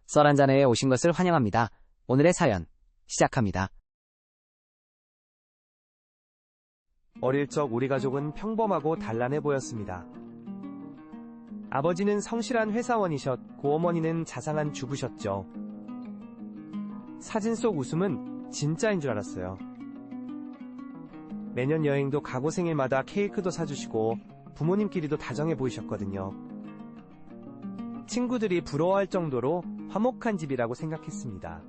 썰 한잔회에 오신 것을 환영합니다. 오늘의 사연 시작합니다. 어릴 적 우리 가족은 평범하고 단란해 보였습니다. 아버지는 성실한 회사원이셨고 어머니는 자상한 주부셨죠. 사진 속 웃음은 진짜인 줄 알았어요. 매년 여행도 가고 생일마다 케이크도 사주시고 부모님끼리도 다정해 보이셨거든요. 친구들이 부러워할 정도로 화목한 집이라고 생각했습니다.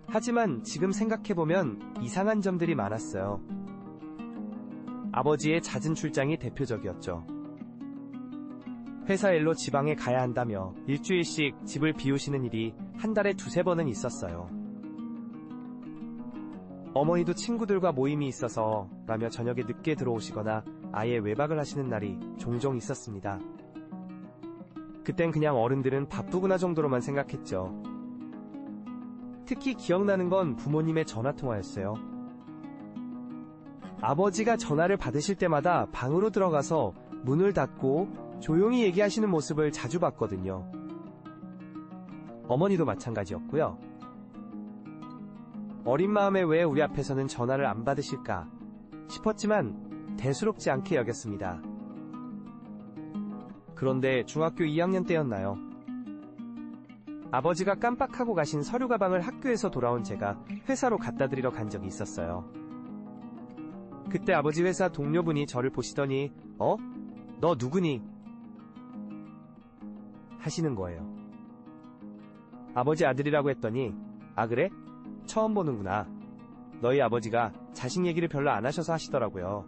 하지만 지금 생각해보면 이상한 점들이 많았어요. 아버지의 잦은 출장이 대표적이었죠. 회사 일로 지방에 가야 한다며 일주일씩 집을 비우시는 일이 한 달에 2-3번은 있었어요. 어머니도 친구들과 모임이 있어서 라며 저녁에 늦게 들어오시거나 아예 외박을 하시는 날이 종종 있었습니다. 그땐 그냥 어른들은 바쁘구나 정도로만 생각했죠. 특히 기억나는 건 부모님의 전화통화였어요. 아버지가 전화를 받으실 때마다 방으로 들어가서 문을 닫고 조용히 얘기하시는 모습을 자주 봤거든요. 어머니도 마찬가지였고요. 어린 마음에 왜 우리 앞에서는 전화를 안 받으실까 싶었지만 대수롭지 않게 여겼습니다. 그런데 중학교 2학년 때였나요? 아버지가 깜빡하고 가신 서류 가방을 학교에서 돌아온 제가 회사로 갖다 드리러 간 적이 있었어요. 그때 아버지 회사 동료분이 저를 보시더니 너 누구니? 하시는 거예요. 아버지 아들이라고 했더니 아 그래? 처음 보는구나. 너희 아버지가 자식 얘기를 별로 안 하셔서 하시더라고요.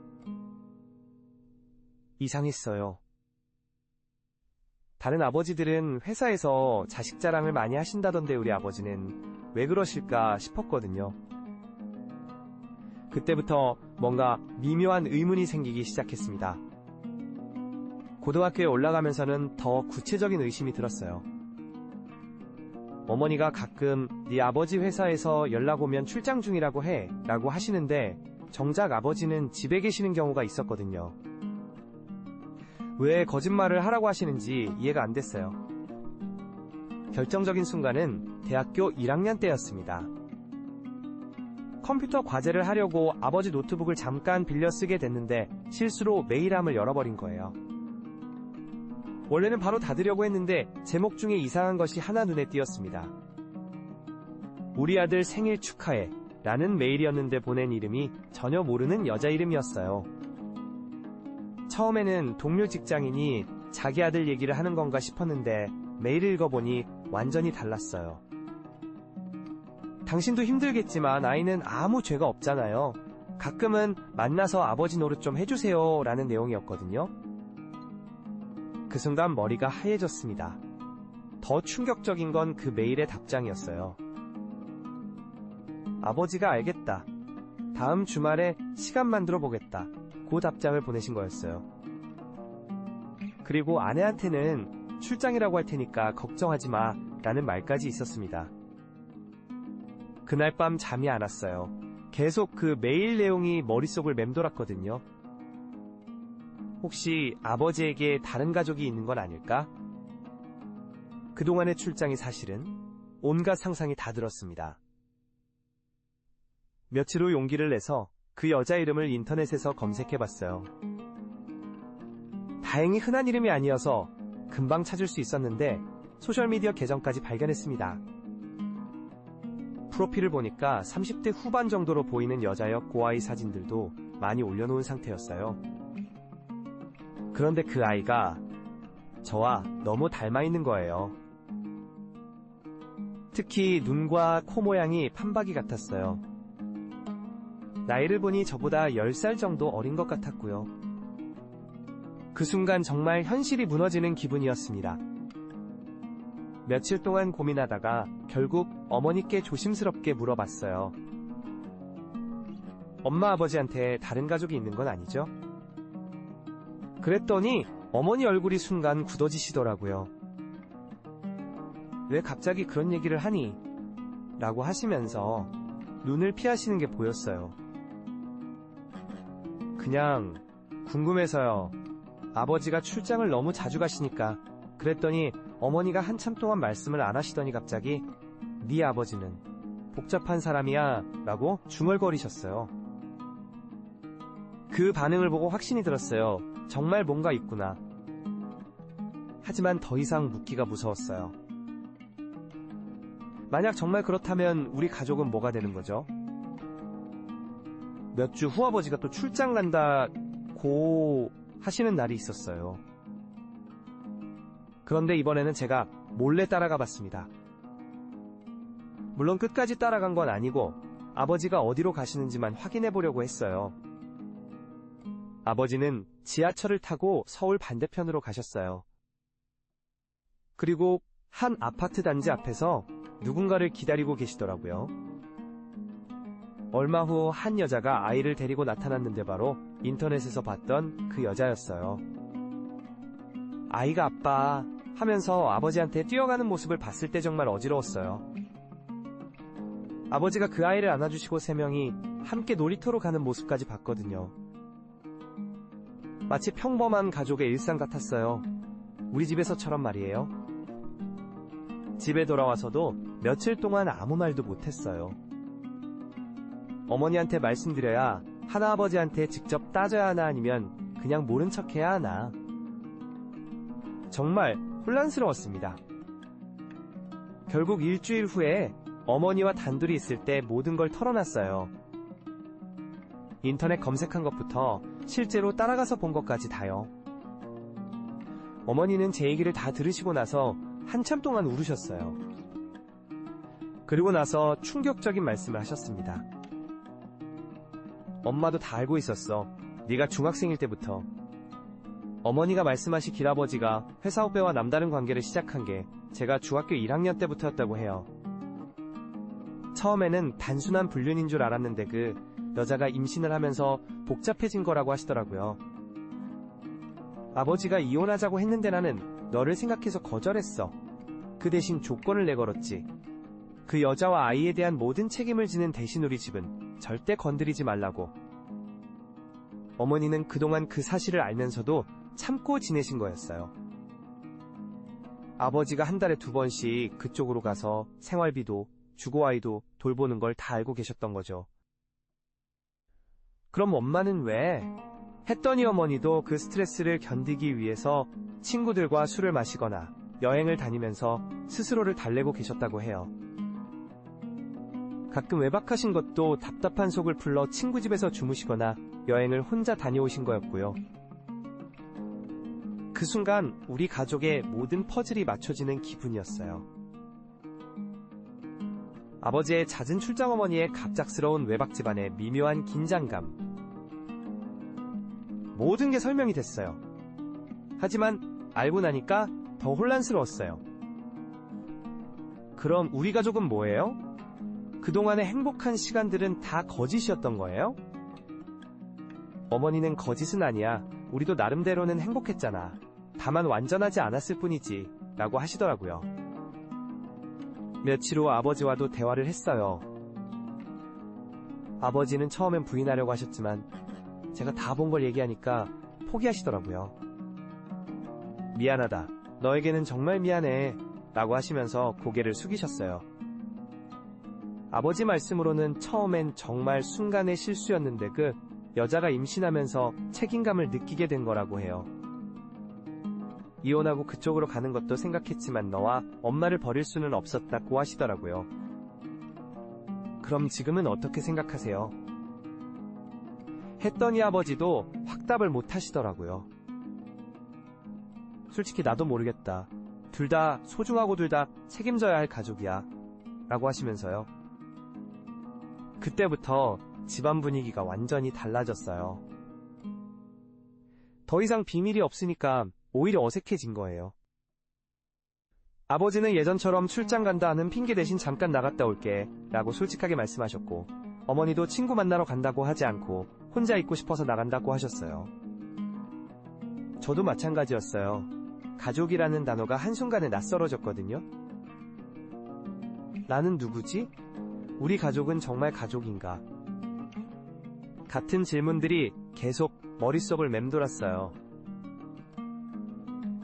이상했어요. 다른 아버지들은 회사에서 자식 자랑을 많이 하신다던데 우리 아버지는 왜 그러실까 싶었거든요. 그때부터 뭔가 미묘한 의문이 생기기 시작했습니다. 고등학교에 올라가면서는 더 구체적인 의심이 들었어요. 어머니가 가끔 네 아버지 회사에서 연락 오면 출장 중이라고 해 라고 하시는데 정작 아버지는 집에 계시는 경우가 있었거든요. 왜 거짓말을 하라고 하시는지 이해가 안 됐어요. 결정적인 순간은 대학교 1학년 때였습니다. 컴퓨터 과제를 하려고 아버지 노트북을 잠깐 빌려 쓰게 됐는데 실수로 메일함을 열어버린 거예요. 원래는 바로 닫으려고 했는데 제목 중에 이상한 것이 하나 눈에 띄었습니다. 우리 아들 생일 축하해 라는 메일이었는데 보낸 이름이 전혀 모르는 여자 이름이었어요. 처음에는 동료 직장인이 자기 아들 얘기를 하는 건가 싶었는데 메일을 읽어보니 완전히 달랐어요. 당신도 힘들겠지만 아이는 아무 죄가 없잖아요. 가끔은 만나서 아버지 노릇 좀 해주세요 라는 내용이었거든요. 그 순간 머리가 하얘졌습니다. 더 충격적인 건 그 메일의 답장이었어요. 아버지가 알겠다. 다음 주말에 시간 만들어 보겠다. 그 답장을 보내신 거였어요. 그리고 아내한테는 출장이라고 할 테니까 걱정하지 마 라는 말까지 있었습니다. 그날 밤 잠이 안 왔어요. 계속 그 메일 내용이 머릿속을 맴돌았거든요. 혹시 아버지에게 다른 가족이 있는 건 아닐까? 그동안의 출장이 사실은 온갖 상상이 다 들었습니다. 며칠 후 용기를 내서 그 여자 이름을 인터넷에서 검색해봤어요. 다행히 흔한 이름이 아니어서 금방 찾을 수 있었는데 소셜미디어 계정까지 발견했습니다. 프로필을 보니까 30대 후반 정도로 보이는 여자여 고아이 사진들도 많이 올려놓은 상태였어요. 그런데 그 아이가 저와 너무 닮아 있는 거예요. 특히 눈과 코 모양이 판박이 같았어요. 나이를 보니 저보다 10살 정도 어린 것 같았고요. 그 순간 정말 현실이 무너지는 기분이었습니다. 며칠 동안 고민하다가 결국 어머니께 조심스럽게 물어봤어요. 엄마 아버지한테 다른 가족이 있는 건 아니죠? 그랬더니 어머니 얼굴이 순간 굳어지시더라고요. 왜 갑자기 그런 얘기를 하니? 라고 하시면서 눈을 피하시는 게 보였어요. 그냥 궁금해서요. 아버지가 출장을 너무 자주 가시니까 그랬더니 어머니가 한참 동안 말씀을 안 하시더니 갑자기 네 아버지는 복잡한 사람이야 라고 중얼거리셨어요. 그 반응을 보고 확신이 들었어요. 정말 뭔가 있구나. 하지만 더 이상 묻기가 무서웠어요. 만약 정말 그렇다면 우리 가족은 뭐가 되는 거죠? 몇 주 후 아버지가 또 출장 간다고 하시는 날이 있었어요. 그런데 이번에는 제가 몰래 따라가 봤습니다. 물론 끝까지 따라간 건 아니고 아버지가 어디로 가시는지만 확인해 보려고 했어요. 아버지는 지하철을 타고 서울 반대편으로 가셨어요. 그리고 한 아파트 단지 앞에서 누군가를 기다리고 계시더라고요. 얼마 후 한 여자가 아이를 데리고 나타났는데 바로 인터넷에서 봤던 그 여자였어요. 아이가 아빠 하면서 아버지한테 뛰어가는 모습을 봤을 때 정말 어지러웠어요. 아버지가 그 아이를 안아주시고 세 명이 함께 놀이터로 가는 모습까지 봤거든요. 마치 평범한 가족의 일상 같았어요. 우리 집에서처럼 말이에요. 집에 돌아와서도 며칠 동안 아무 말도 못했어요. 어머니한테 말씀드려야 하나, 아버지한테 직접 따져야 하나, 아니면 그냥 모른 척해야 하나. 정말 혼란스러웠습니다. 결국 일주일 후에 어머니와 단둘이 있을 때 모든 걸 털어놨어요. 인터넷 검색한 것부터 실제로 따라가서 본 것까지 다요. 어머니는 제 얘기를 다 들으시고 나서 한참 동안 울으셨어요. 그리고 나서 충격적인 말씀을 하셨습니다. 엄마도 다 알고 있었어. 네가 중학생일 때부터. 어머니가 말씀하시길 아버지가 회사 후배와 남다른 관계를 시작한 게 제가 중학교 1학년 때부터였다고 해요. 처음에는 단순한 불륜인 줄 알았는데 그 여자가 임신을 하면서 복잡해진 거라고 하시더라고요. 아버지가 이혼하자고 했는데 나는 너를 생각해서 거절했어. 그 대신 조건을 내걸었지. 그 여자와 아이에 대한 모든 책임을 지는 대신 우리 집은 절대 건드리지 말라고. 어머니는 그동안 그 사실을 알면서도 참고 지내신 거였어요. 아버지가 한 달에 2번씩 그쪽으로 가서 생활비도 주고 아이도 돌보는 걸 다 알고 계셨던 거죠. 그럼 엄마는 왜? 했더니 어머니도 그 스트레스를 견디기 위해서 친구들과 술을 마시거나 여행을 다니면서 스스로를 달래고 계셨다고 해요. 가끔 외박하신 것도 답답한 속을 풀러 친구 집에서 주무시거나 여행을 혼자 다녀오신 거였고요. 그 순간 우리 가족의 모든 퍼즐이 맞춰지는 기분이었어요. 아버지의 잦은 출장, 어머니의 갑작스러운 외박, 집안의 미묘한 긴장감. 모든 게 설명이 됐어요. 하지만 알고 나니까 더 혼란스러웠어요. 그럼 우리 가족은 뭐예요? 그동안의 행복한 시간들은 다 거짓이었던 거예요? 어머니는 거짓은 아니야. 우리도 나름대로는 행복했잖아. 다만 완전하지 않았을 뿐이지. 라고 하시더라고요. 며칠 후 아버지와도 대화를 했어요. 아버지는 처음엔 부인하려고 하셨지만 제가 다 본 걸 얘기하니까 포기하시더라고요. 미안하다. 너에게는 정말 미안해. 라고 하시면서 고개를 숙이셨어요. 아버지 말씀으로는 처음엔 정말 순간의 실수였는데 그 여자가 임신하면서 책임감을 느끼게 된 거라고 해요. 이혼하고 그쪽으로 가는 것도 생각했지만 너와 엄마를 버릴 수는 없었다고 하시더라고요. 그럼 지금은 어떻게 생각하세요? 했더니 아버지도 확답을 못 하시더라고요. 솔직히 나도 모르겠다. 둘 다 소중하고 둘 다 책임져야 할 가족이야. 라고 하시면서요. 그때부터 집안 분위기가 완전히 달라졌어요. 더 이상 비밀이 없으니까 오히려 어색해진 거예요. 아버지는 예전처럼 출장 간다 하는 핑계 대신 잠깐 나갔다 올게 라고 솔직하게 말씀하셨고, 어머니도 친구 만나러 간다고 하지 않고 혼자 있고 싶어서 나간다고 하셨어요. 저도 마찬가지였어요. 가족이라는 단어가 한순간에 낯설어졌거든요. 나는 누구지? 우리 가족은 정말 가족인가? 같은 질문들이 계속 머릿속을 맴돌았어요.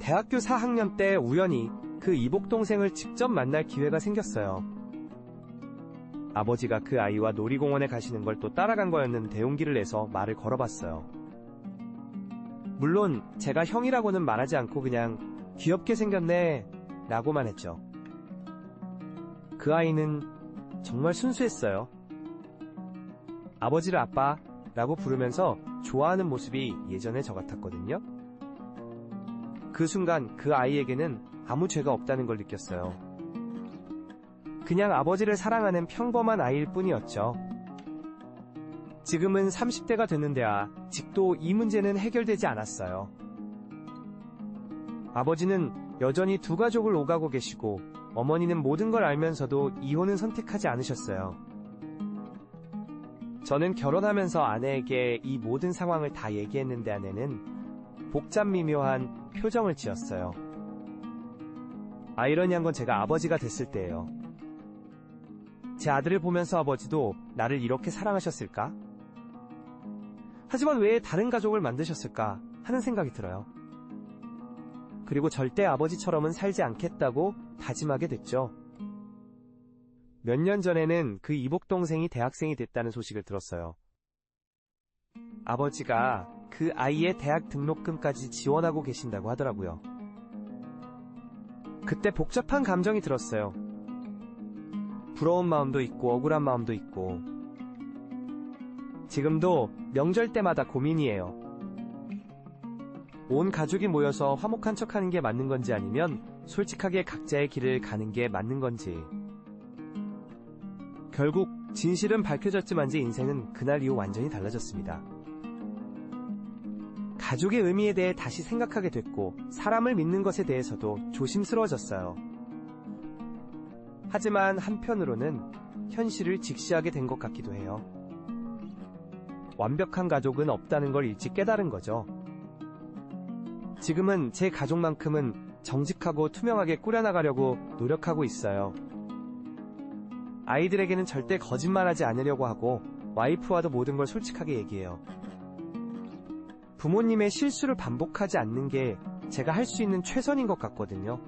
대학교 4학년 때 우연히 그 이복 동생을 직접 만날 기회가 생겼어요. 아버지가 그 아이와 놀이공원에 가시는 걸 또 따라간 거였는데 용기를 내서 말을 걸어봤어요. 물론 제가 형이라고는 말하지 않고 그냥 귀엽게 생겼네 라고만 했죠. 그 아이는 정말 순수했어요. 아버지를 아빠 라고 부르면서 좋아하는 모습이 예전의 저 같았거든요. 그 순간 그 아이에게는 아무 죄가 없다는 걸 느꼈어요. 그냥 아버지를 사랑하는 평범한 아이일 뿐이었죠. 지금은 30대가 됐는데야 아직도 이 문제는 해결되지 않았어요. 아버지는 여전히 두 가족을 오가고 계시고 어머니는 모든 걸 알면서도 이혼은 선택하지 않으셨어요. 저는 결혼하면서 아내에게 이 모든 상황을 다 얘기했는데 아내는 복잡 미묘한 표정을 지었어요. 아이러니한 건 제가 아버지가 됐을 때예요. 제 아들을 보면서 아버지도 나를 이렇게 사랑하셨을까? 하지만 왜 다른 가족을 만드셨을까 하는 생각이 들어요. 그리고 절대 아버지처럼은 살지 않겠다고 다짐하게 됐죠. 몇 년 전에는 그 이복 동생이 대학생이 됐다는 소식을 들었어요. 아버지가 그 아이의 대학 등록금까지 지원하고 계신다고 하더라고요. 그때 복잡한 감정이 들었어요. 부러운 마음도 있고 억울한 마음도 있고. 지금도 명절 때마다 고민이에요. 온 가족이 모여서 화목한 척하는 게 맞는 건지 아니면 솔직하게 각자의 길을 가는 게 맞는 건지. 결국 진실은 밝혀졌지만 제 인생은 그날 이후 완전히 달라졌습니다. 가족의 의미에 대해 다시 생각하게 됐고 사람을 믿는 것에 대해서도 조심스러워졌어요. 하지만 한편으로는 현실을 직시하게 된 것 같기도 해요. 완벽한 가족은 없다는 걸 일찍 깨달은 거죠. 지금은 제 가족만큼은 정직하고 투명하게 꾸려나가려고 노력하고 있어요. 아이들에게는 절대 거짓말하지 않으려고 하고 와이프와도 모든 걸 솔직하게 얘기해요. 부모님의 실수를 반복하지 않는 게 제가 할 수 있는 최선인 것 같거든요.